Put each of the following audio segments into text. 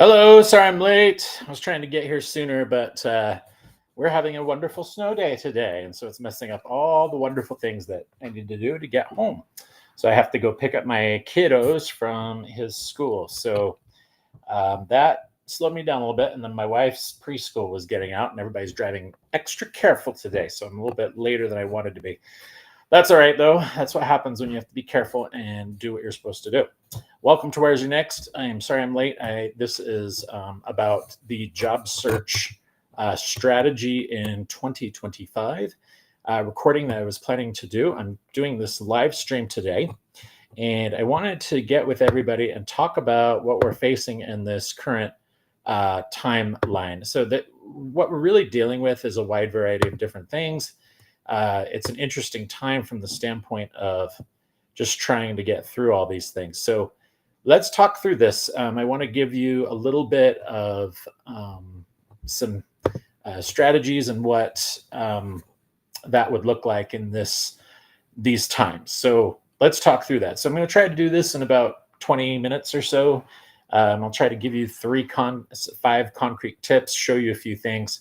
Hello, sorry I'm late. I was trying to get here sooner, but we're having a wonderful snow day today. And so it's messing up all the wonderful things that I need to do to get home. So I have to go pick up my kiddos from his school. So that slowed me down a little bit. And then my wife's preschool was getting out, and everybody's driving extra careful today. So I'm a little bit later than I wanted to be. That's all right, though. That's what happens when you have to be careful and do what you're supposed to do. Welcome to Where's Your Next. I am sorry I'm late. This is about the job search strategy in 2025. Recording that I was planning to do. I'm doing this live stream today, and I wanted to get with everybody and talk about what we're facing in this current timeline. So that what we're really dealing with is a wide variety of different things. It's an interesting time from the standpoint of just trying to get through all these things. So let's talk through this. I want to give you a little bit of some strategies and what that would look like in these times. So let's talk through that. So I'm going to try to do this in about 20 minutes or so. I'll try to give you 5 concrete tips, show you a few things,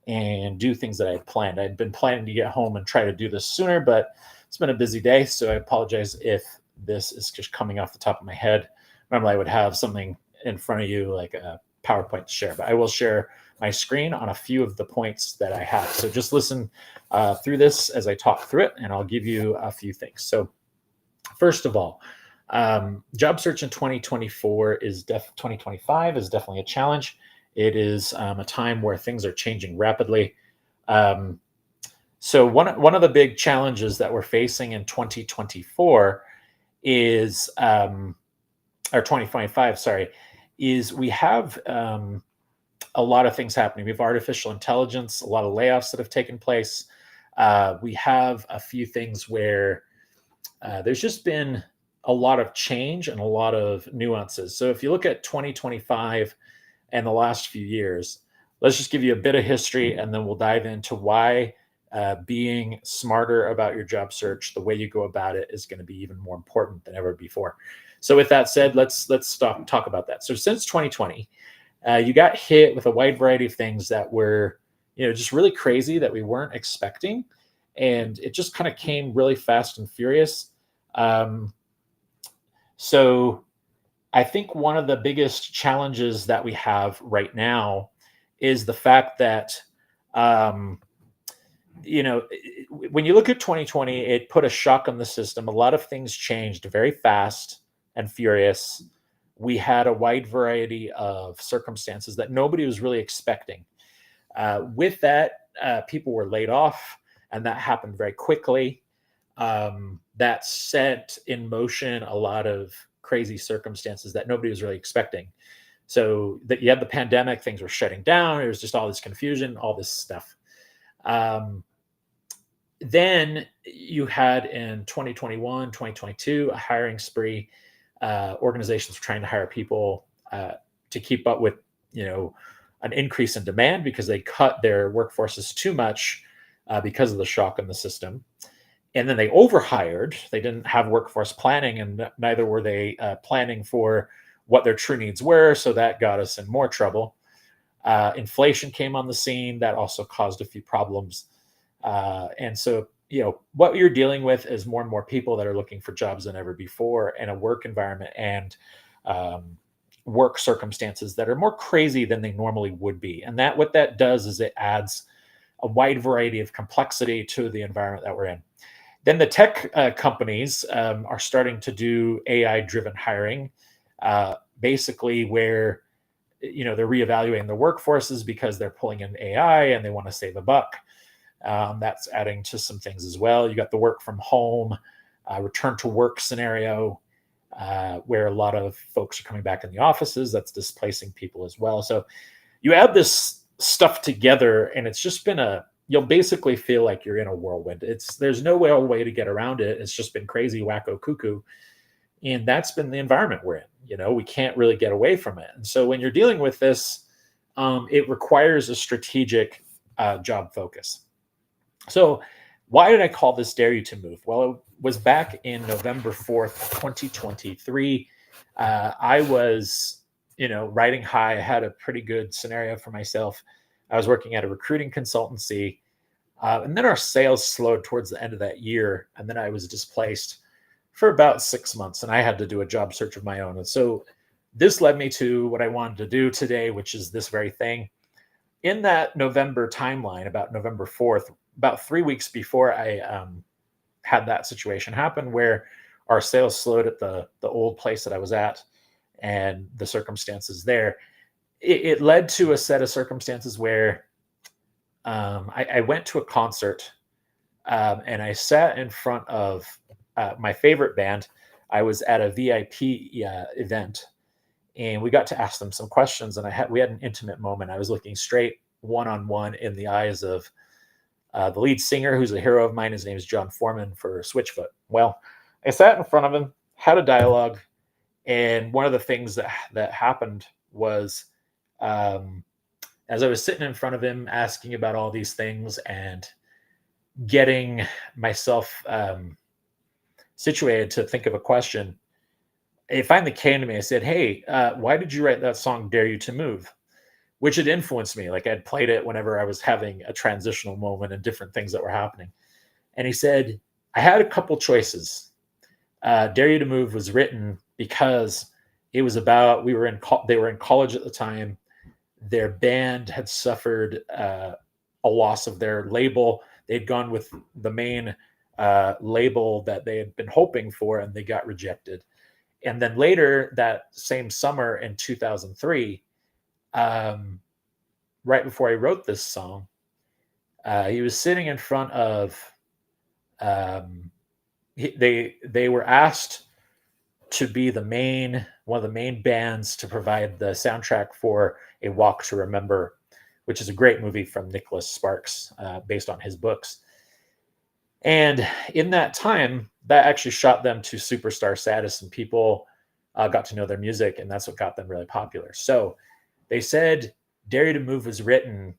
and do things that I had planned. I'd been planning to get home and try to do this sooner, but it's been a busy day, so I apologize if this is just coming off the top of my head. Normally, I would have something in front of you like a PowerPoint to share, but I will share my screen on a few of the points that I have. So just listen through this as I talk through it, and I'll give you a few things. So first of all, job search in 2025 is definitely a challenge. It is a time where things are changing rapidly. So one of the big challenges that we're facing in 2024 is, or 2025, sorry, is we have a lot of things happening. We have artificial intelligence, a lot of layoffs that have taken place. We have a few things where there's just been a lot of change and a lot of nuances. So if you look at 2025 and the last few years, let's just give you a bit of history, and then we'll dive into why being smarter about your job search, the way you go about it, is going to be even more important than ever before. So with that said, let's talk about that. So since 2020, you got hit with a wide variety of things that were, just really crazy that we weren't expecting, and it just kind of came really fast and furious. So I think one of the biggest challenges that we have right now is the fact that, when you look at 2020, it put a shock on the system. A lot of things changed very fast and furious. We had a wide variety of circumstances that nobody was really expecting. With that, people were laid off, and that happened very quickly. That set in motion a lot of crazy circumstances that nobody was really expecting. So that you had the pandemic, things were shutting down. There was just all this confusion, all this stuff. Then you had in 2021, 2022, a hiring spree. Organizations were trying to hire people to keep up with, an increase in demand because they cut their workforces too much because of the shock in the system. And then they overhired. They didn't have workforce planning, and neither were they planning for what their true needs were. So that got us in more trouble. Inflation came on the scene. That also caused a few problems. And so, what you're dealing with is more and more people that are looking for jobs than ever before, and a work environment and work circumstances that are more crazy than they normally would be. And what that does is it adds a wide variety of complexity to the environment that we're in. Then the tech companies are starting to do AI-driven hiring, basically where, they're reevaluating their workforces because they're pulling in AI and they want to save a buck. That's adding to some things as well. You got the work from home, return to work scenario, where a lot of folks are coming back in the offices. That's displacing people as well. So you add this stuff together, and it's just been you'll basically feel like you're in a whirlwind. There's no way to get around it. It's just been crazy, wacko, cuckoo. And that's been the environment we're in. We can't really get away from it. And so when you're dealing with this, it requires a strategic job focus. So why did I call this Dare You to Move? Well, it was back in November 4th, 2023. I was riding high. I had a pretty good scenario for myself. I was working at a recruiting consultancy, and then our sales slowed towards the end of that year. And then I was displaced for about 6 months, and I had to do a job search of my own. And so this led me to what I wanted to do today, which is this very thing. In that November timeline, about November 4th, about 3 weeks before I had that situation happen where our sales slowed at the old place that I was at, and the circumstances there, it led to a set of circumstances where I went to a concert, and I sat in front of my favorite band. I was at a VIP event, and we got to ask them some questions, and we had an intimate moment. I was looking straight one on one in the eyes of the lead singer, who's a hero of mine. His name is Jon Foreman for Switchfoot. Well, I sat in front of him, had a dialogue, and one of the things that happened was, as I was sitting in front of him, asking about all these things and getting myself situated to think of a question, it finally came to me. I said, "Hey, why did you write that song, Dare You to Move?" Which had influenced me. Like, I'd played it whenever I was having a transitional moment and different things that were happening. And he said, "I had a couple choices. Dare You to Move was written because it was about, they were in college at the time. Their band had suffered a loss of their label. They'd gone with the main label that they had been hoping for, and they got rejected. And then later that same summer in 2003, right before I wrote this song, he was sitting in front of, they were asked to be one of the main bands to provide the soundtrack for A Walk to Remember, which is a great movie from Nicholas Sparks, based on his books. And in that time, that actually shot them to superstar status, and people got to know their music, and that's what got them really popular. So they said Dare You to Move was written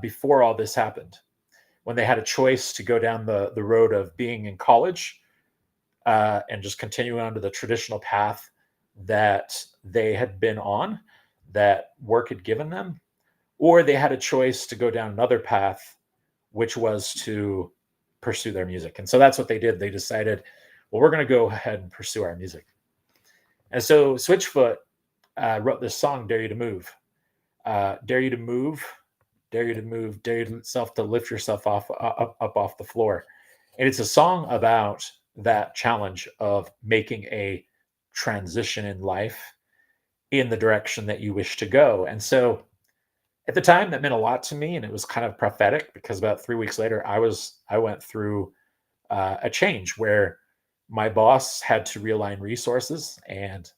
before all this happened, when they had a choice to go down the road of being in college and just continue on to the traditional path that they had been on, that work had given them, or they had a choice to go down another path, which was to pursue their music. And so that's what they did. They decided, well, we're going to go ahead and pursue our music. And so Switchfoot wrote this song, Dare You to Move. Dare you to move, dare you to move, dare yourself to lift yourself up off the floor. And it's a song about that challenge of making a transition in life in the direction that you wish to go. And so at the time, that meant a lot to me, and it was kind of prophetic, because about 3 weeks later, I went through a change where my boss had to realign resources, and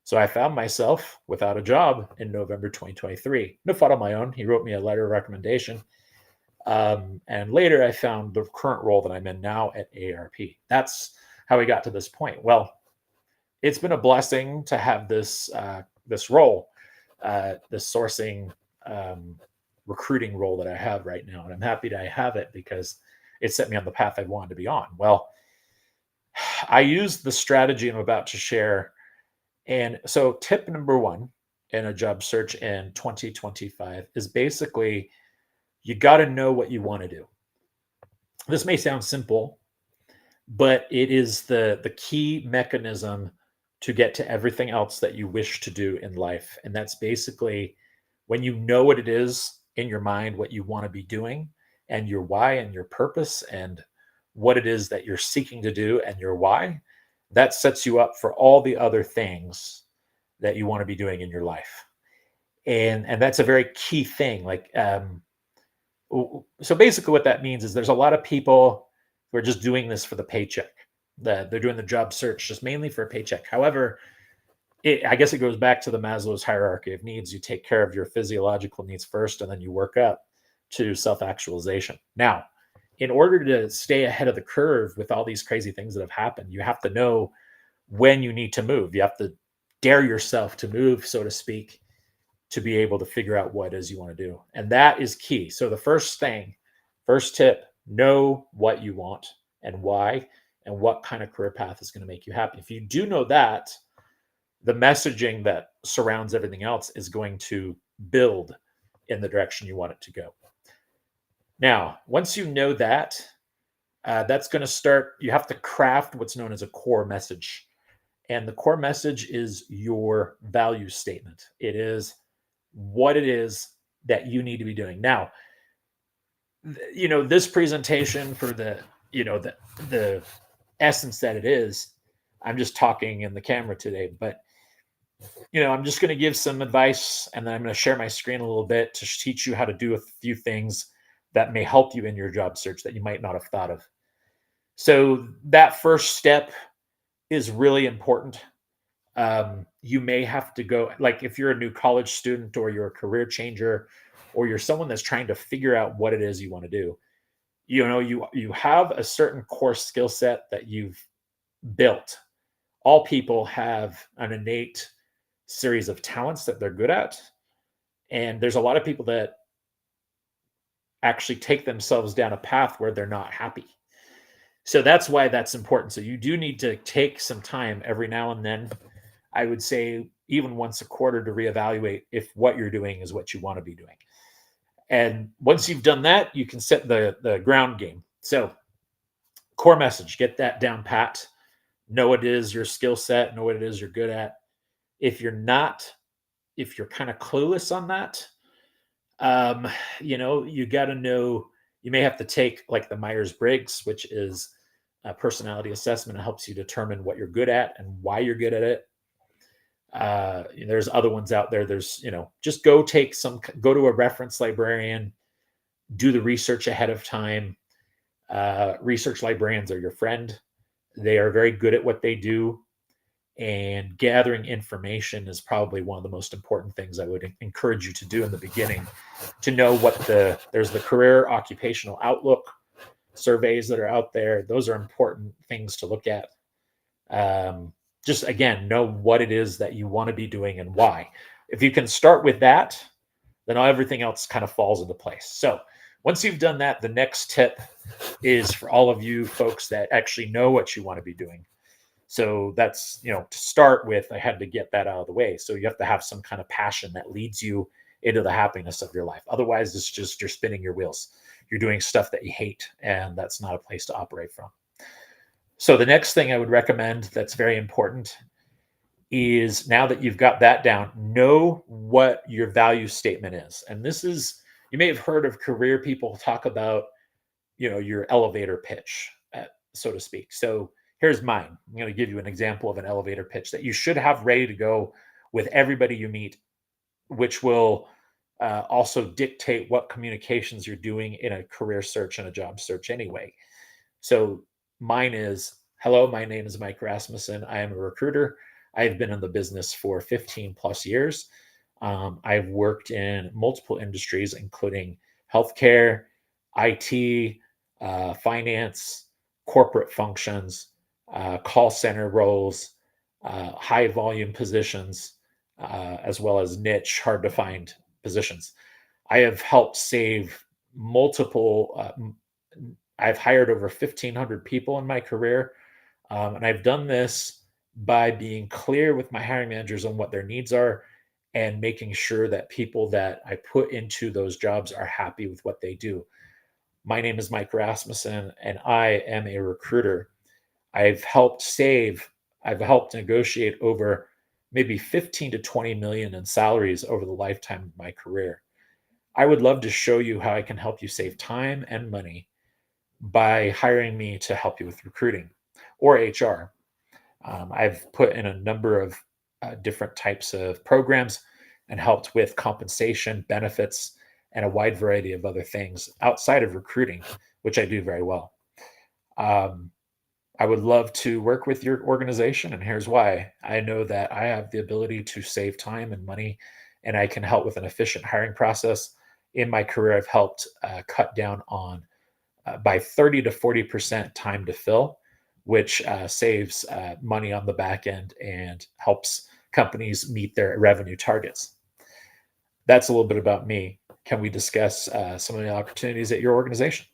so I found myself without a job in November 2023. No fault of my own. He wrote me a letter of recommendation, and later I found the current role that I'm in now at AARP. That's how we got to this point. Well, it's been a blessing to have this role, this sourcing, recruiting role that I have right now. And I'm happy to have it because it set me on the path I wanted to be on. Well, I used the strategy I'm about to share. And so tip number one in a job search in 2025 is basically, you got to know what you want to do. This may sound simple, but it is the key mechanism to get to everything else that you wish to do in life. And that's basically, when you know what it is in your mind, what you want to be doing, and your why and your purpose, and what it is that you're seeking to do and your why, that sets you up for all the other things that you want to be doing in your life. And that's a very key thing. Like, so basically what that means is there's a lot of people who are just doing this for the paycheck. They're doing the job search just mainly for a paycheck. However, I guess it goes back to the Maslow's hierarchy of needs. You take care of your physiological needs first, and then you work up to self-actualization. Now, in order to stay ahead of the curve with all these crazy things that have happened, you have to know when you need to move. You have to dare yourself to move, so to speak, to be able to figure out what it is you want to do. And that is key. So the first tip, know what you want and why, and what kind of career path is going to make you happy. If you do know that, the messaging that surrounds everything else is going to build in the direction you want it to go. Now, once you know that, that's going to start, you have to craft what's known as a core message. And the core message is your value statement. It is what it is that you need to be doing. Now, this presentation for the essence that it is, I'm just talking in the camera today, but I'm just going to give some advice, and then I'm going to share my screen a little bit to teach you how to do a few things that may help you in your job search that you might not have thought of. So that first step is really important. You may have to go, like if you're a new college student or you're a career changer or you're someone that's trying to figure out what it is you want to do. You have a certain core skill set that you've built. All people have an innate series of talents that they're good at. And there's a lot of people that actually take themselves down a path where they're not happy. So that's why that's important. So you do need to take some time every now and then. I would say even once a quarter to reevaluate if what you're doing is what you want to be doing. And once you've done that, you can set the ground game. So core message, get that down pat. Know what it is your skill set, know what it is you're good at. If you're kind of clueless on that, you got to know, you may have to take like the Myers-Briggs, which is a personality assessment. It helps you determine what you're good at and why you're good at it. There's other ones out there. There's, just go to a reference librarian, do the research ahead of time. Research librarians are your friend. They are very good at what they do. And gathering information is probably one of the most important things I would encourage you to do in the beginning, to know there's the career occupational outlook surveys that are out there. Those are important things to look at. Just again, know what it is that you want to be doing and why. If you can start with that, then everything else kind of falls into place. So once you've done that, the next tip is for all of you folks that actually know what you want to be doing. So that's, to start with, I had to get that out of the way. So you have to have some kind of passion that leads you into the happiness of your life. Otherwise, it's just, you're spinning your wheels. You're doing stuff that you hate, and that's not a place to operate from. So the next thing I would recommend that's very important is, now that you've got that down, know what your value statement is. And this is, you may have heard of career people talk about, your elevator pitch, so to speak. So here's mine. I'm going to give you an example of an elevator pitch that you should have ready to go with everybody you meet, which will also dictate what communications you're doing in a career search and a job search anyway. So mine is, hello, my name is Mike Rasmussen. I am a recruiter. I've been in the business for 15 plus years. I've worked in multiple industries, including healthcare, IT, finance, corporate functions, call center roles, high volume positions, as well as niche, hard to find positions. I have helped save I've hired over 1,500 people in my career. And I've done this by being clear with my hiring managers on what their needs are and making sure that people that I put into those jobs are happy with what they do. My name is Mike Rasmussen, and I am a recruiter. I've helped negotiate over maybe 15 to 20 million in salaries over the lifetime of my career. I would love to show you how I can help you save time and money by hiring me to help you with recruiting or HR. I've put in a number of different types of programs and helped with compensation, benefits, and a wide variety of other things outside of recruiting, which I do very well. I would love to work with your organization, and here's why. I know that I have the ability to save time and money, and I can help with an efficient hiring process. In my career, I've helped cut down on by 30 to 40% time to fill, which saves money on the back end and helps companies meet their revenue targets. That's a little bit about me. Can we discuss some of the opportunities at your organization?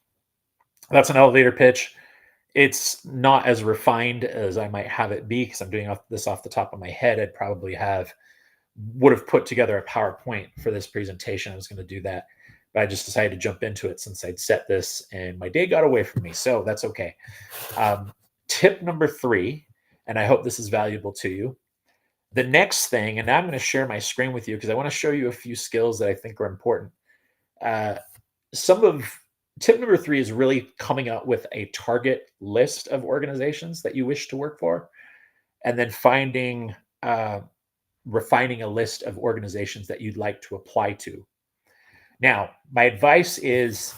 That's an elevator pitch. It's not as refined as I might have it be because I'm doing this off the top of my head. I'd probably would have put together a PowerPoint for this presentation. I was going to do that, but I just decided to jump into it since I'd set this and my day got away from me. So that's okay. Tip number 3, and I hope this is valuable to you. The next thing, and now I'm going to share my screen with you because I want to show you a few skills that I think are important. Some of Tip number 3 is really coming up with a target list of organizations that you wish to work for, and then refining a list of organizations that you'd like to apply to. Now, my advice is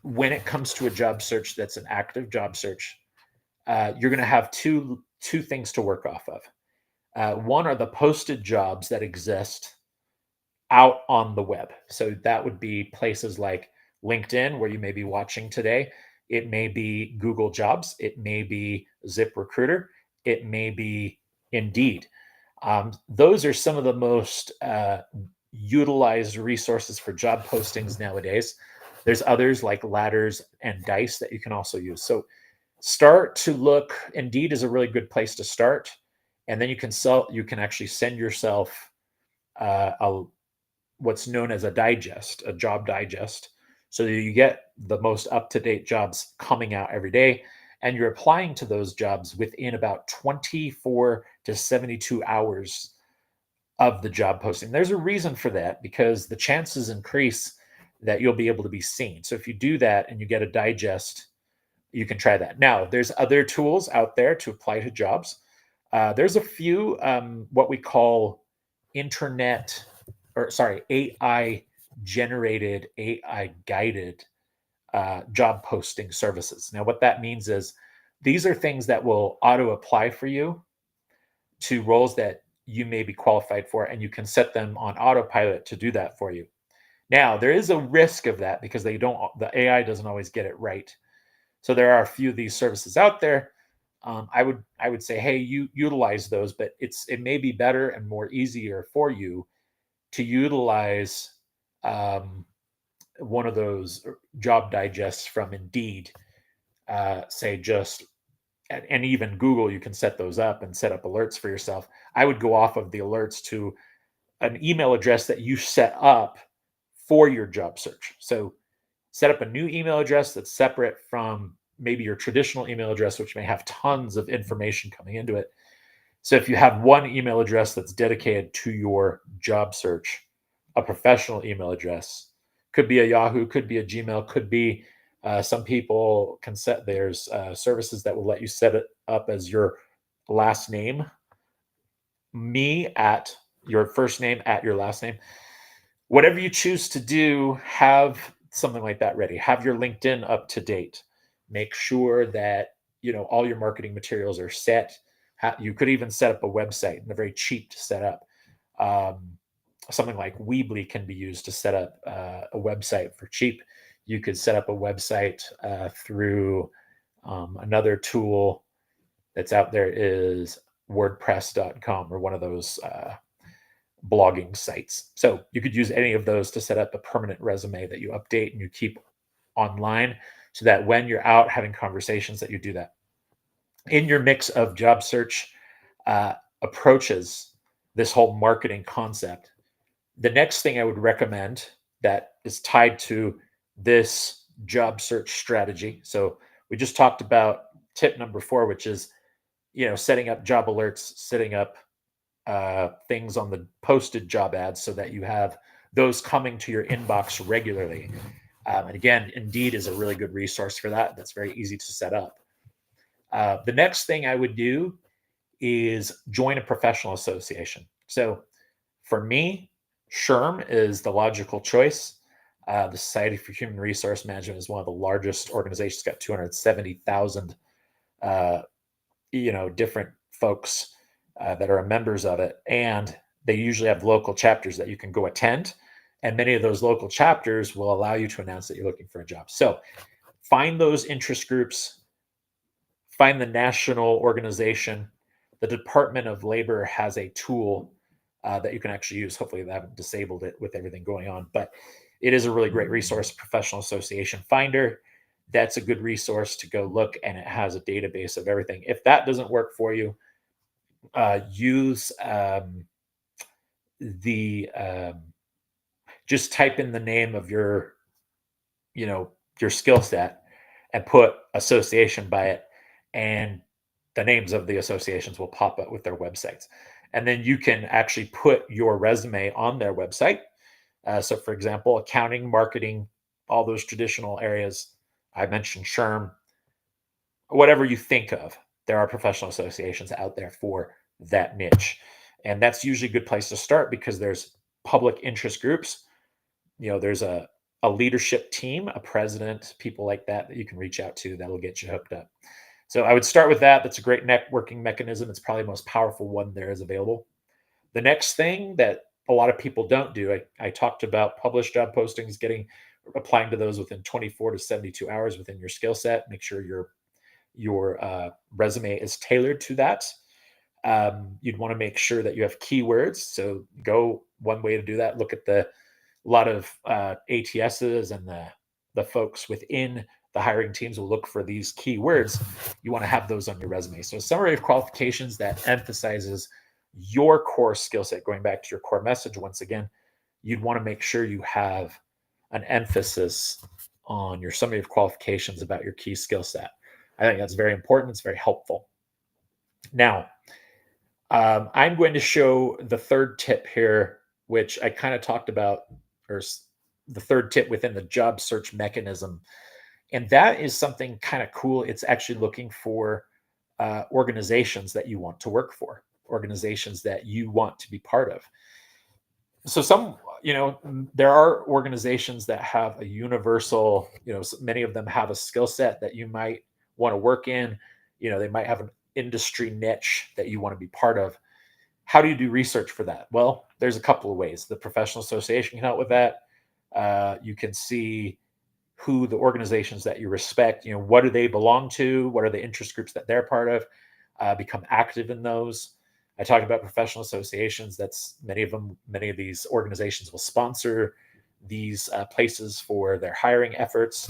when it comes to a job search that's an active job search, you're going to have two things to work off of. One are the posted jobs that exist out on the web. So that would be places like LinkedIn, where you may be watching today. It may be Google Jobs. It may be ZipRecruiter. It may be Indeed. Those are some of the most utilized resources for job postings nowadays. There's others like Ladders and Dice that you can also use. So start to look. Indeed is a really good place to start, and then you can actually send yourself what's known as a job digest, so that you get the most up-to-date jobs coming out every day, and you're applying to those jobs within about 24 to 72 hours of the job posting. There's a reason for that, because the chances increase that you'll be able to be seen. So if you do that and you get a digest, you can try that. Now, there's other tools out there to apply to jobs. There's a few what we call AI generated, AI guided job posting services. Now, what that means is these are things that will auto apply for you to roles that you may be qualified for, and you can set them on autopilot to do that for you. Now, there is a risk of that because the AI doesn't always get it right. So there are a few of these services out there. I would say, hey, you utilize those, but it may be better and more easier for you to utilize one of those job digests from Indeed, and even Google. You can set those up and set up alerts for yourself. I would go off of the alerts to an email address that you set up for your job search. So set up a new email address that's separate from maybe your traditional email address, which may have tons of information coming into it. So if you have one email address that's dedicated to your job search, a professional email address, could be a Yahoo, could be a Gmail, could be some people can there's services that will let you set it up as your last name, me at your first name at your last name. Whatever you choose to do, have something like that ready. Have your LinkedIn up to date. Make sure that all your marketing materials are set. You could even set up a website, and they're very cheap to set up. Something like Weebly can be used to set up a website for cheap. You could set up a website through another tool that's out there is WordPress.com, or one of those blogging sites. So you could use any of those to set up a permanent resume that you update and you keep online, so that when you're out having conversations that you do that. In your mix of job search approaches, this whole marketing concept, the next thing I would recommend that is tied to this job search strategy. So we just talked about tip number 4, which is, setting up job alerts, setting up things on the posted job ads so that you have those coming to your inbox regularly. And again, Indeed is a really good resource for that. That's very easy to set up. The next thing I would do is join a professional association. So for me, SHRM is the logical choice. The Society for Human Resource Management is one of the largest organizations. It's got 270,000 different folks that are members of it, and they usually have local chapters that you can go attend, and many of those local chapters will allow you to announce that you're looking for a job. So find those interest groups, find the national organization. The Department of Labor has a tool that you can actually use. Hopefully they haven't disabled it with everything going on, but it is a really great resource, Professional Association Finder. that's a good resource to go look, and it has a database of everything. If that doesn't work for you, use the just type in the name of your, your skill set and put association by it, and the names of the associations will pop up with their websites. And then you can actually put your resume on their website. So, for example, accounting, marketing, all those traditional areas I mentioned, SHRM, whatever you think of, there are professional associations out there for that niche. And that's usually a good place to start because there's public interest groups. There's a leadership team, a president, people like that you can reach out to that'll get you hooked up. So I would start with that. That's a great networking mechanism. It's probably the most powerful one there is available. The next thing that a lot of people don't do, I talked about published job postings, applying to those within 24 to 72 hours within your skill set. Make sure your resume is tailored to that. You'd want to make sure that you have keywords. So one way to do that, look at a lot of ATSs and the folks within the hiring teams will look for these keywords. You want to have those on your resume. So a summary of qualifications that emphasizes your core skill set, going back to your core message once again, you'd want to make sure you have an emphasis on your summary of qualifications about your key skill set. I think that's very important. It's very helpful. Now, I'm going to show the third tip here, which I kind of talked about, or the third tip within the job search mechanism. And that is something kind of cool. It's actually looking for organizations that you want to work for, organizations that you want to be part of. So there are organizations that have a universal, many of them have a skill set that you might want to work in. They might have an industry niche that you want to be part of. How do you do research for that? Well, there's a couple of ways. The professional association can help with that. You can see who the organizations that you respect, what do they belong to? What are the interest groups that they're part of? Become active in those. I talked about professional associations. That's many of these organizations will sponsor these places for their hiring efforts.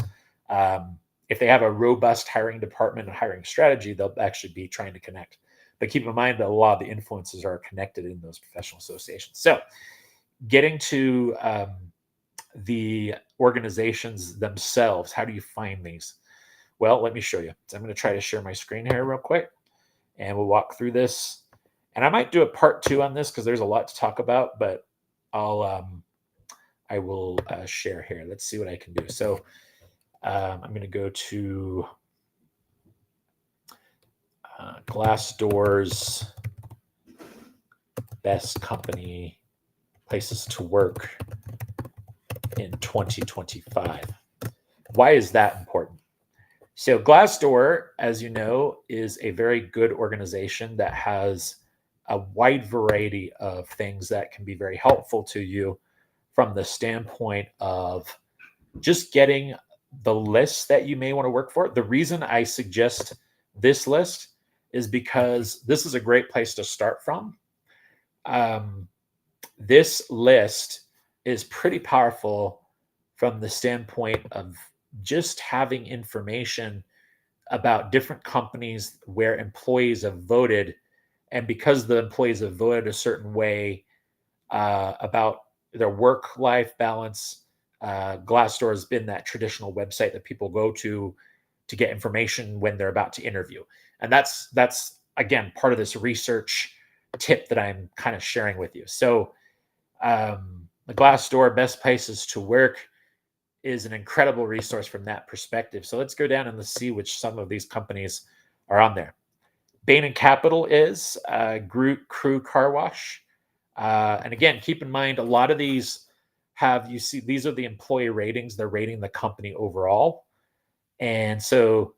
If they have a robust hiring department and hiring strategy, they'll actually be trying to connect. But keep in mind that a lot of the influences are connected in those professional associations. So getting to the organizations themselves, how do you find these? Well, let me show you. So I'm going to try to share my screen here real quick, and we'll walk through this. And I might do a part 2 on this because there's a lot to talk about, but I will share here. Let's see what I can do. So I'm going to go to Glassdoor's best company places to work in 2025. Why is that important? So Glassdoor, as you know, is a very good organization that has a wide variety of things that can be very helpful to you from the standpoint of just getting the list that you may want to work for. The reason I suggest this list is because this is a great place to start from. This list is pretty powerful from the standpoint of just having information about different companies where employees have voted. And because the employees have voted a certain way about their work-life balance, Glassdoor has been that traditional website that people go to get information when they're about to interview. And that's again, part of this research tip that I'm kind of sharing with you. So the Glassdoor best places to work is an incredible resource from that perspective. So let's go down and let's see which some of these companies are on there. Bain and Capital is Crew Car Wash. And again, keep in mind, a lot of these these are the employee ratings. They're rating the company overall. And so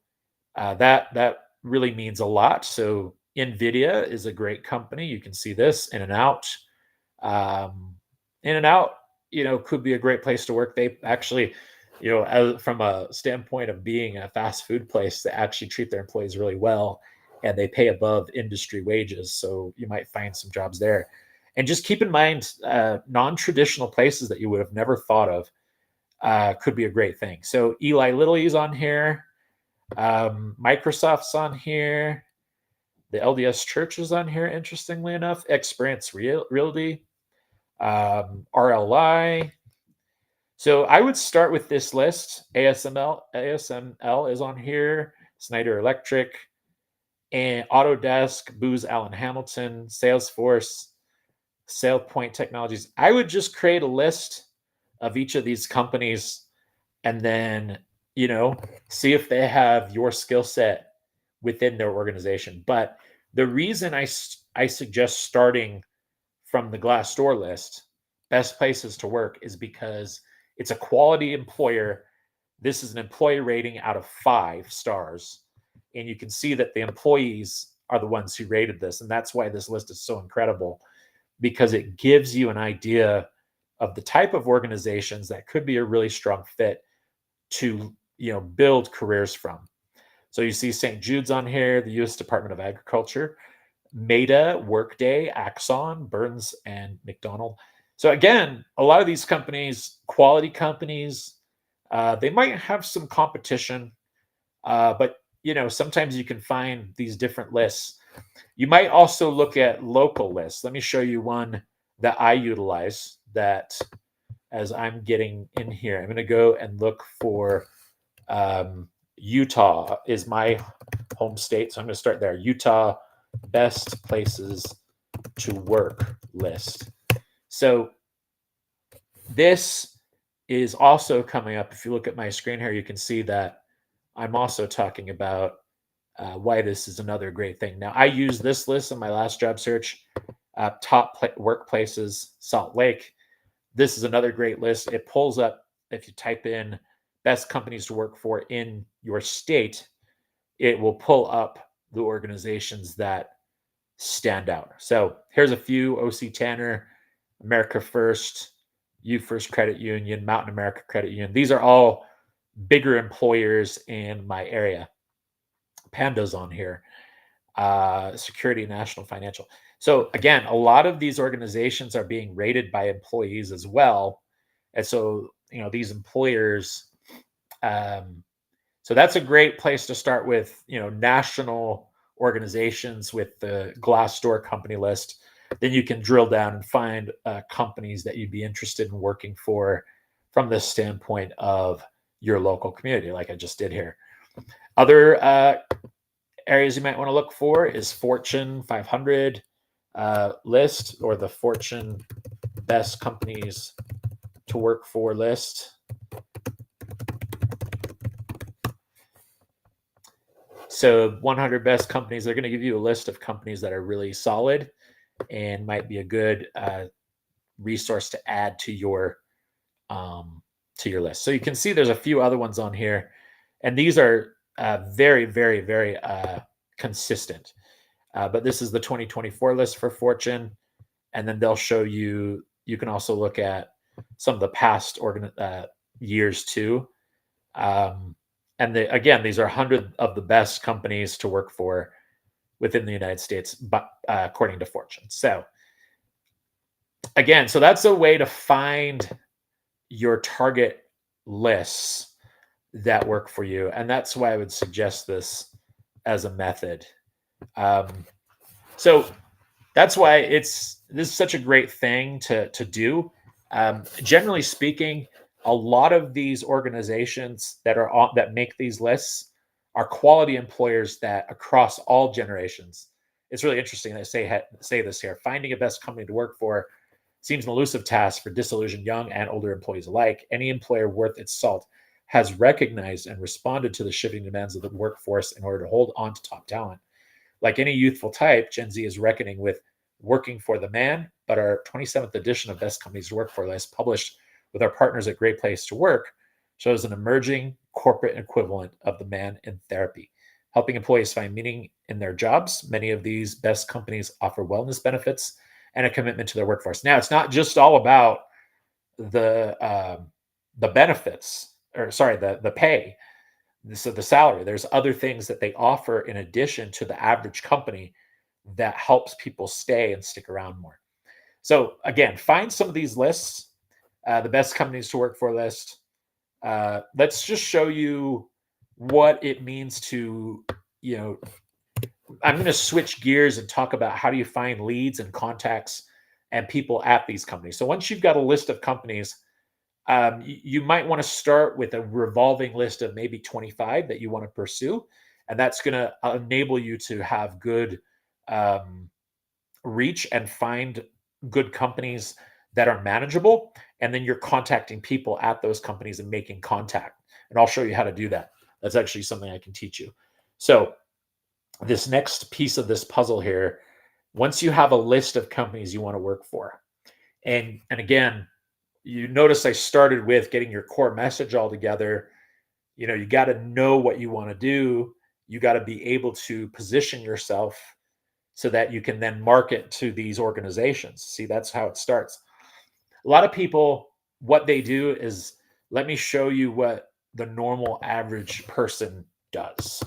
that really means a lot. So NVIDIA is a great company. You can see this, In-N-Out. In-N-Out, could be a great place to work. They actually, from a standpoint of being a fast food place, they actually treat their employees really well, and they pay above industry wages. So you might find some jobs there. And just keep in mind, non-traditional places that you would have never thought of. could be a great thing. So Eli Lilly's on here. Microsoft's on here. The LDS Church is on here, interestingly enough. Experience Realty. RLI. So I would start with this list. ASML is on here. Snyder Electric. And Autodesk, Booz Allen Hamilton, Salesforce, SailPoint Technologies. I would just create a list of each of these companies and then, see if they have your skill set within their organization. But the reason I suggest starting from the Glassdoor list, best places to work, is because it's a quality employer. This is an employee rating out of 5 stars. And you can see that the employees are the ones who rated this. And that's why this list is so incredible, because it gives you an idea of the type of organizations that could be a really strong fit to, build careers from. So you see St. Jude's on here, the U.S. Department of Agriculture, Meta, Workday, Axon, Burns, and McDonald. So again, a lot of these companies, quality companies, they might have some competition, but sometimes you can find these different lists. You might also look at local lists. Let me show you one that I utilize that as I'm getting in here. I'm going to go and look for Utah is my home state. So I'm going to start there. Utah best places to work list. So this is also coming up. If you look at my screen here, you can see that I'm also talking about why this is another great thing. Now, I used this list in my last job search, top workplaces, Salt Lake. This is another great list. It pulls up, if you type in best companies to work for in your state, it will pull up the organizations that stand out. So here's a few: OC Tanner, America First, U First Credit Union, Mountain America Credit Union. These are all bigger employers in my area. Panda's on here, Security National Financial. So again, a lot of these organizations are being rated by employees as well. And so, these employers, so that's a great place to start with, national organizations with the Glassdoor company list. Then you can drill down and find companies that you'd be interested in working for from the standpoint of your local community, like I just did here. Other areas you might want to look for is Fortune 500 list, or the Fortune best companies to work for list. So 100 best companies, they're going to give you a list of companies that are really solid and might be a good resource to add to your list. So you can see there's a few other ones on here, and these are very, very, very consistent. But this is the 2024 list for Fortune, and then they'll show you. You can also look at some of the past years too. And again, these are 100 of the best companies to work for within the United States, but according to Fortune. So again, so that's a way to find your target lists that work for you. And that's why I would suggest this as a method. So that's why this is such a great thing to do. Generally speaking, a lot of these organizations that make these lists are quality employers that across all generations. It's really interesting that I say this here. Finding a best company to work for seems an elusive task for disillusioned young and older employees alike. Any employer worth its salt has recognized and responded to the shifting demands of the workforce in order to hold on to top talent. Like any youthful type, Gen Z is reckoning with working for the man, but our 27th edition of Best Companies to Work For list, published with our partners at Great Place to Work, shows an emerging corporate equivalent of the man in therapy, helping employees find meaning in their jobs. Many of these best companies offer wellness benefits and a commitment to their workforce. Now, it's not just all about the benefits, or sorry, the pay, so the salary. There's other things that they offer in addition to the average company that helps people stay and stick around more. So again, find some of these lists, the best companies to work for list. let's just show you what it means to, you know, I'm going to switch gears and talk about how do you find leads and contacts and people at these companies. So once you've got a list of companies, you might want to start with a revolving list of maybe 25 that you want to pursue. And that's going to enable you to have good reach and find good companies that are manageable. And then you're contacting people at those companies and making contact. And I'll show you how to do that. That's actually something I can teach you. So this next piece of this puzzle here, once you have a list of companies you want to work for, and again, you notice I started with getting your core message all together. You know, you got to know what you want to do. You got to be able to position yourself so that you can then market to these organizations. See, that's how it starts. A lot of people, what they do is, let me show you what the normal average person does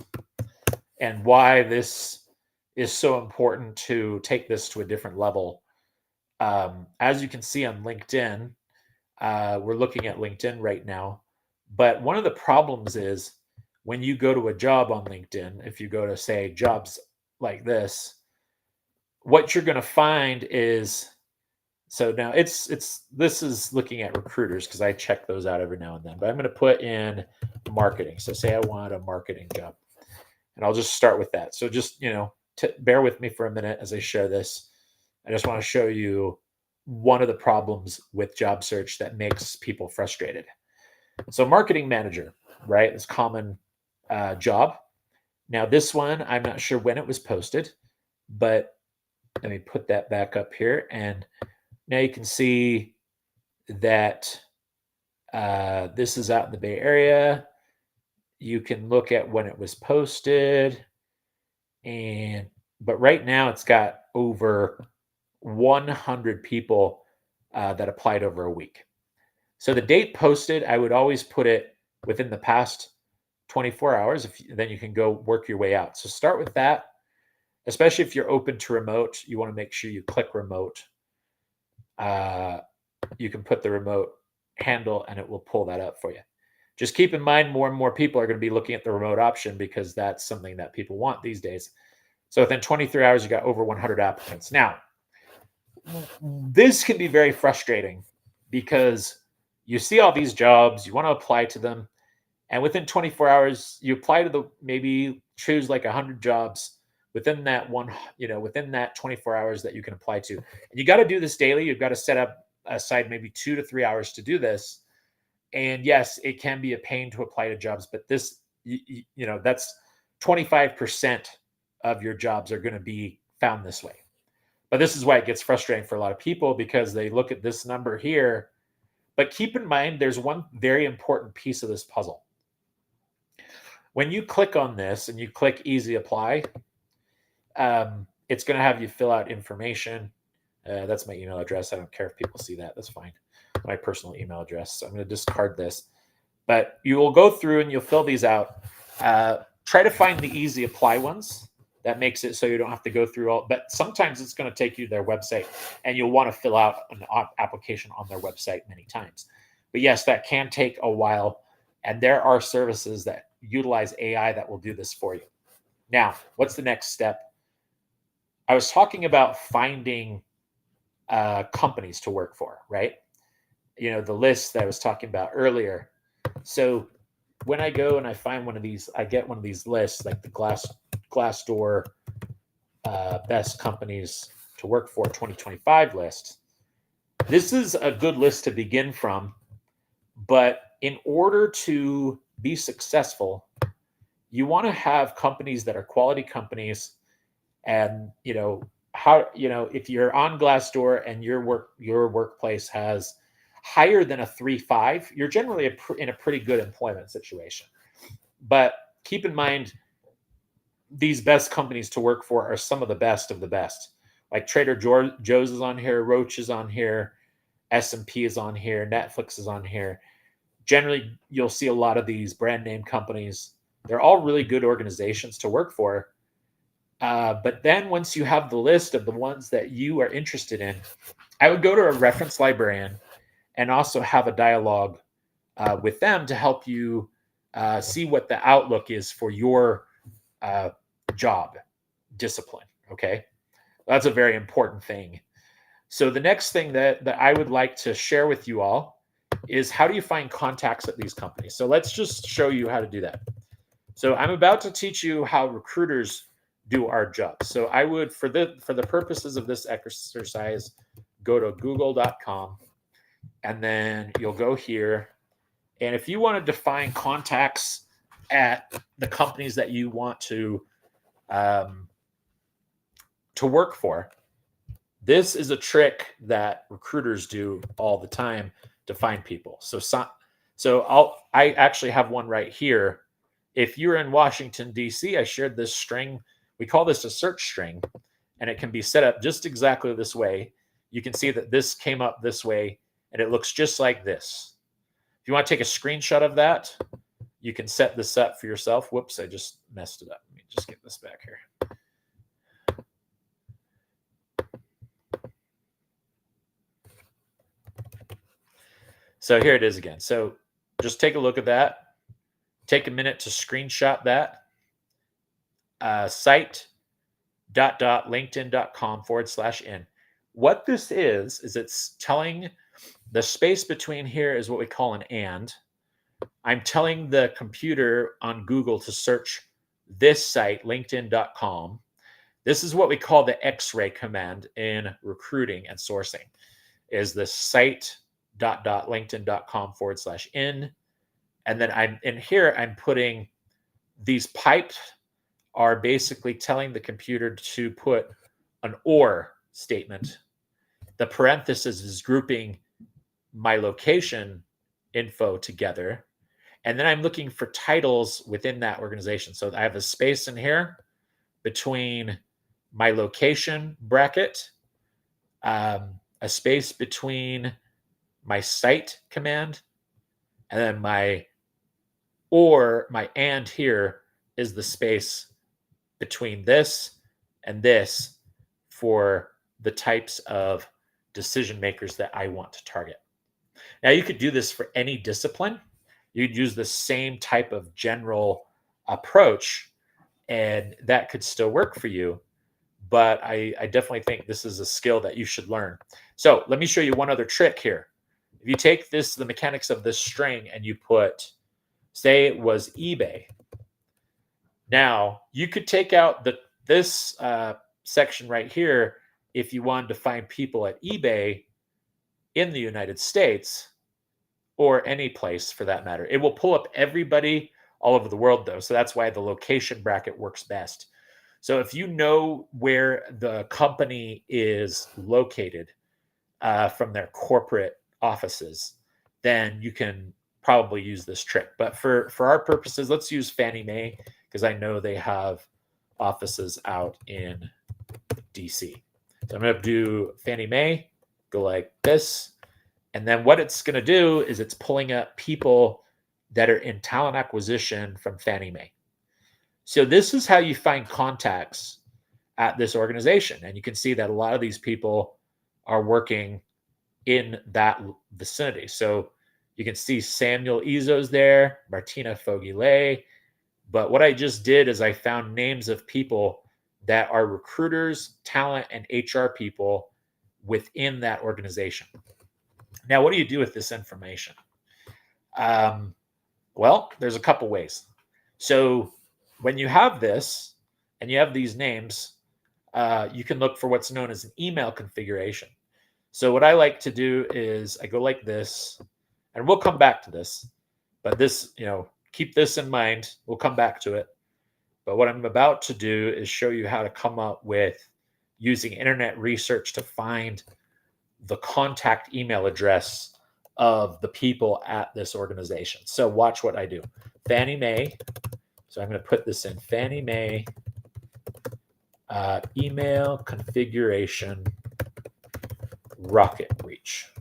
and why this is so important to take this to a different level. As you can see on LinkedIn, we're looking at LinkedIn right now. But one of the problems is when you go to a job on LinkedIn, if you go to, say, jobs like this, what you're going to find is, so now this is looking at recruiters because I check those out every now and then, but I'm going to put in marketing. So say I want a marketing job, and I'll just start with that. So just, bear with me for a minute as I share this. I just want to show you one of the problems with job search that makes people frustrated. So marketing manager, right? This common job. Now this one, I'm not sure when it was posted, but let me put that back up here. And now you can see that this is out in the Bay Area. You can look at when it was posted. But right now it's got over 100 people that applied over a week. So the date posted, I would always put it within the past 24 hours. Then you can go work your way out. So start with that, especially if you're open to remote. You want to make sure you click remote. You can put the remote handle and it will pull that up for you. Just keep in mind, more and more people are going to be looking at the remote option because that's something that people want these days. So within 23 hours, you got over 100 applicants. Now, this can be very frustrating because you see all these jobs, you want to apply to them, and within 24 hours, you apply to maybe choose like 100 jobs within that within that 24 hours that you can apply to. And you got to do this daily. You've got to set up aside maybe 2 to 3 hours to do this. And yes, it can be a pain to apply to jobs, but this, that's 25% of your jobs are going to be found this way. But this is why it gets frustrating for a lot of people because they look at this number here. But keep in mind, there's one very important piece of this puzzle. When you click on this and you click easy apply, it's going to have you fill out information. That's my email address. I don't care if people see that. That's fine. My personal email address. So I'm going to discard this. But you will go through and you'll fill these out. Try to find the easy apply ones. That makes it so you don't have to go through all. But sometimes it's going to take you to their website, and you'll want to fill out an application on their website many times. But yes, that can take a while. And there are services that utilize AI that will do this for you. Now, what's the next step? I was talking about finding companies to work for, right? The list that I was talking about earlier. So when I go and I find one of these, I get one of these lists, like the Glassdoor best companies to work for 2025 list. This is a good list to begin from, but in order to be successful, you want to have companies that are quality companies. And if you're on Glassdoor and your workplace has higher than a 3.5, you're generally in a pretty good employment situation. But keep in mind, these best companies to work for are some of the best of the best. Like Trader Joe's is on here, Roche is on here, S&P is on here, Netflix is on here. Generally, you'll see a lot of these brand name companies. They're all really good organizations to work for. But then once you have the list of the ones that you are interested in, I would go to a reference librarian and also have a dialogue with them to help you see what the outlook is for your job discipline. Okay, that's a very important thing. So the next thing that I would like to share with you all is how do you find contacts at these companies? So let's just show you how to do that. So I'm about to teach you how recruiters do our job. So I would, for the purposes of this exercise, go to google.com, and then you'll go here. And if you want to define contacts at the companies that you want to work for, this is a trick that recruiters do all the time to find people. I actually have one right here. If you're in Washington, D.C., I shared this string. We call this a search string, and it can be set up just exactly this way. You can see that this came up this way, and it looks just like this. If you want to take a screenshot of that, you can set this up for yourself. Whoops, I just messed it up. Let me just get this back here. So here it is again. So just take a look at that. Take a minute to screenshot that. Site.linkedin.com/in. What this is it's telling the space between here is what we call an and. I'm telling the computer on Google to search this site, linkedin.com. This is what we call the X-ray command in recruiting and sourcing, is the site.linkedin.com/in. And then I'm putting these pipes are basically telling the computer to put an or statement. The parenthesis is grouping my location info together. And then I'm looking for titles within that organization. So I have a space in here between my location bracket, a space between my site command, and then my and here is the space between this and this for the types of decision makers that I want to target. Now, you could do this for any discipline. You'd use the same type of general approach, and that could still work for you. But I definitely think this is a skill that you should learn. So let me show you one other trick here. If you take the mechanics of this string, and you put, say it was eBay. Now, you could take out this section right here if you wanted to find people at eBay in the United States, or any place for that matter. It will pull up everybody all over the world, though. So that's why the location bracket works best. So if you know where the company is located from their corporate offices, then you can probably use this trick. But for our purposes, let's use Fannie Mae, because I know they have offices out in DC. So I'm going to do Fannie Mae, go like this. And then what it's going to do is it's pulling up people that are in talent acquisition from Fannie Mae. So this is how you find contacts at this organization. And you can see that a lot of these people are working in that vicinity. So you can see Samuel Izzo's there, Martina Fogile. But what I just did is I found names of people that are recruiters, talent, and HR people within that organization. Now, what do you do with this information? Well, there's a couple ways. So when you have this and you have these names, you can look for what's known as an email configuration. So what I like to do is I go like this, and we'll come back to this, but this, keep this in mind. We'll come back to it. But what I'm about to do is show you how to come up with using internet research to find the contact email address of the people at this organization. So watch what I do. Fannie Mae. So I'm going to put this in Fannie Mae email configuration Rocket Reach.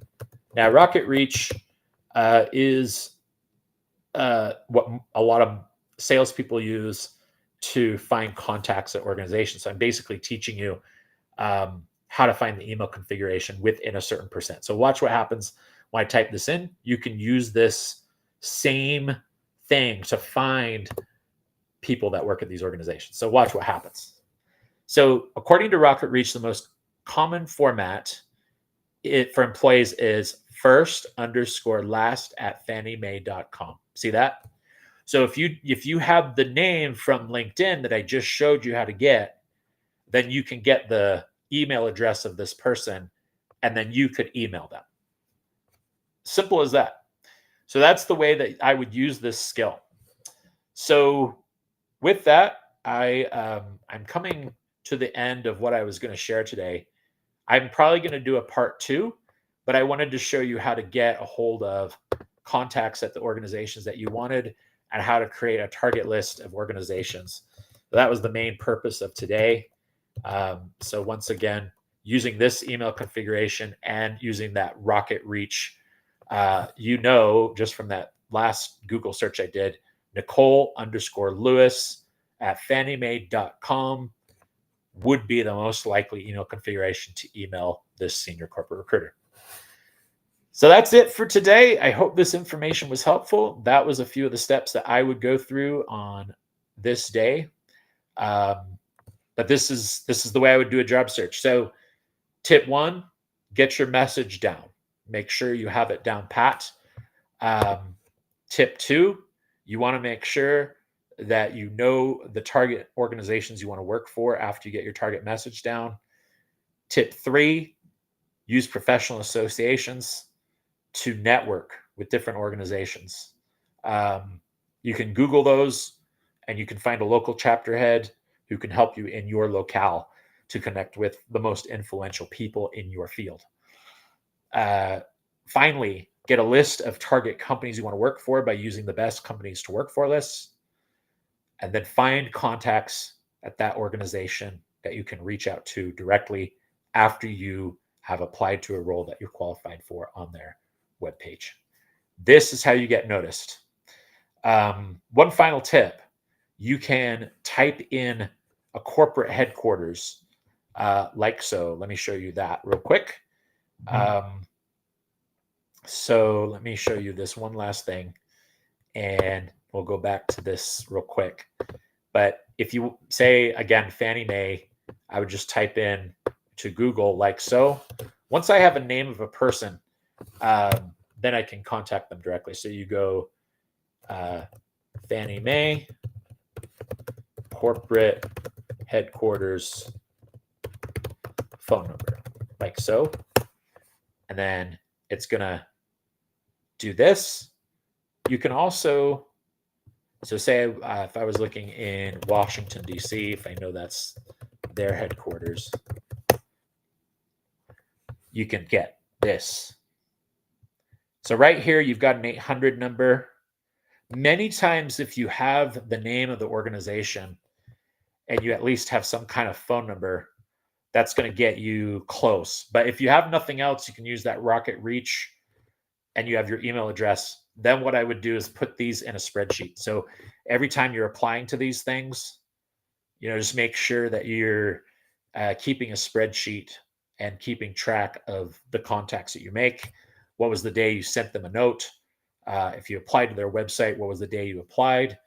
Now, Rocket Reach is what a lot of salespeople use to find contacts at organizations. So I'm basically teaching you how to find the email configuration within a certain percent. So watch what happens when I type this in. You can use this Same thing to find people that work at these organizations. So watch what happens. So according to Rocket Reach, the most common format for employees is first_last@fanniemae.com. See that? So if you have the name from LinkedIn that I just showed you how to get, then you can get the email address of this person, and then you could email them. Simple as that. So that's the way that I would use this skill. So with that, I'm coming to the end of what I was going to share today. I'm probably going to do a part 2, but I wanted to show you how to get a hold of contacts at the organizations that you wanted and how to create a target list of organizations. So that was the main purpose of today. So once again, using this email configuration and using that Rocket Reach, just from that last Google search I did, Nicole_Lewis@fanniemae.com would be the most likely email configuration to email this senior corporate recruiter. So that's it for today. I hope this information was helpful. That was a few of the steps that I would go through on this day. But this is the way I would do a job search. So tip 1, get your message down. Make sure you have it down pat. Tip 2, you want to make sure that you know the target organizations you want to work for after you get your target message down. Tip 3, use professional associations to network with different organizations. You can Google those, and you can find a local chapter head who can help you in your locale to connect with the most influential people in your field. Finally, get a list of target companies you want to work for by using the best companies to work for lists. And then find contacts at that organization that you can reach out to directly after you have applied to a role that you're qualified for on their webpage. This is how you get noticed. One final tip, you can type in a corporate headquarters like so. Let me show you that real quick. So let me show you this one last thing, and we'll go back to this real quick. But if you say, again, Fannie Mae, I would just type in to Google like so. Once I have a name of a person, then I can contact them directly. So you go Fannie Mae, corporate headquarters, phone number, like so. And then it's going to do this. You can also, so say if I was looking in Washington, D.C., if I know that's their headquarters, you can get this. So right here, you've got an 800 number. Many times, if you have the name of the organization and you at least have some kind of phone number, that's going to get you close. But if you have nothing else, you can use that Rocket Reach and you have your email address. Then what I would do is put these in a spreadsheet. So every time you're applying to these things, just make sure that you're keeping a spreadsheet and keeping track of the contacts that you make. What was the day you sent them a note? If you applied to their website, what was the day you applied?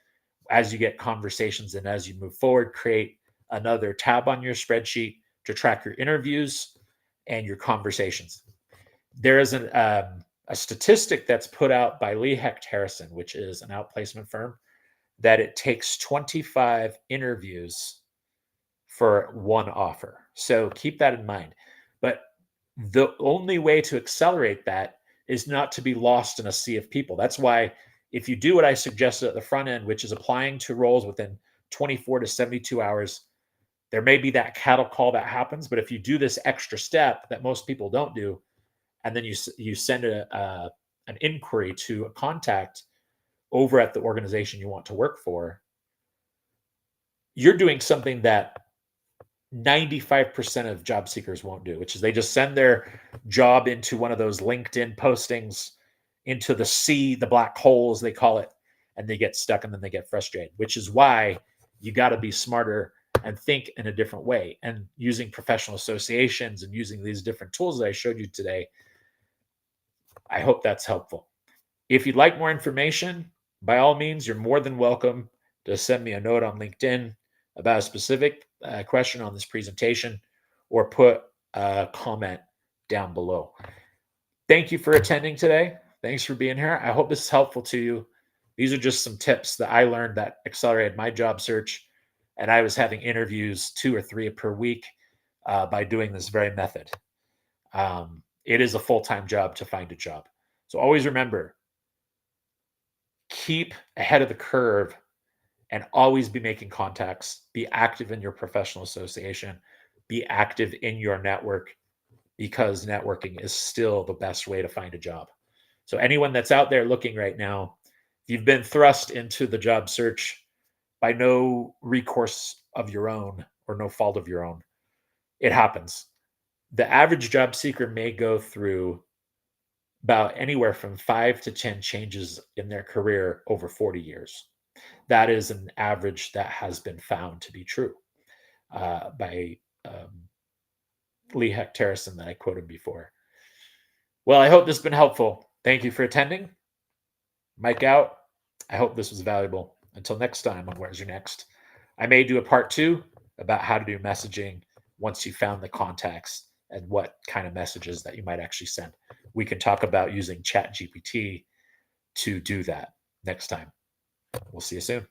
As you get conversations and as you move forward, create another tab on your spreadsheet to track your interviews and your conversations. There is a statistic that's put out by Lee Hecht Harrison, which is an outplacement firm, that it takes 25 interviews for one offer. So keep that in mind. But the only way to accelerate that is not to be lost in a sea of people. That's why if you do what I suggested at the front end, which is applying to roles within 24 to 72 hours, there may be that cattle call that happens. But if you do this extra step that most people don't do, and then you send an inquiry to a contact over at the organization you want to work for, you're doing something that 95% of job seekers won't do, which is they just send their job into one of those LinkedIn postings into the sea, the black hole, as they call it, and they get stuck and then they get frustrated, which is why you got to be smarter and think in a different way. And using professional associations and using these different tools that I showed you today, I hope that's helpful. If you'd like more information, by all means, you're more than welcome to send me a note on LinkedIn about a specific question on this presentation, or put a comment down below. Thank you for attending today. Thanks for being here. I hope this is helpful to you. These are just some tips that I learned that accelerated my job search, and I was having interviews 2 or 3 per week by doing this very method. It is a full-time job to find a job. So always remember, keep ahead of the curve and always be making contacts. Be active in your professional association. Be active in your network, because networking is still the best way to find a job. So anyone that's out there looking right now, if you've been thrust into the job search by no recourse of your own or no fault of your own, it happens. The average job seeker may go through about anywhere from 5 to 10 changes in their career over 40 years. That is an average that has been found to be true by Lee Heck Terrison that I quoted before. Well, I hope this has been helpful. Thank you for attending. Mike out. I hope this was valuable. Until next time on Where's Your Next, I may do a part 2 about how to do messaging once you found the contacts and what kind of messages that you might actually send. We can talk about using ChatGPT to do that next time. We'll see you soon.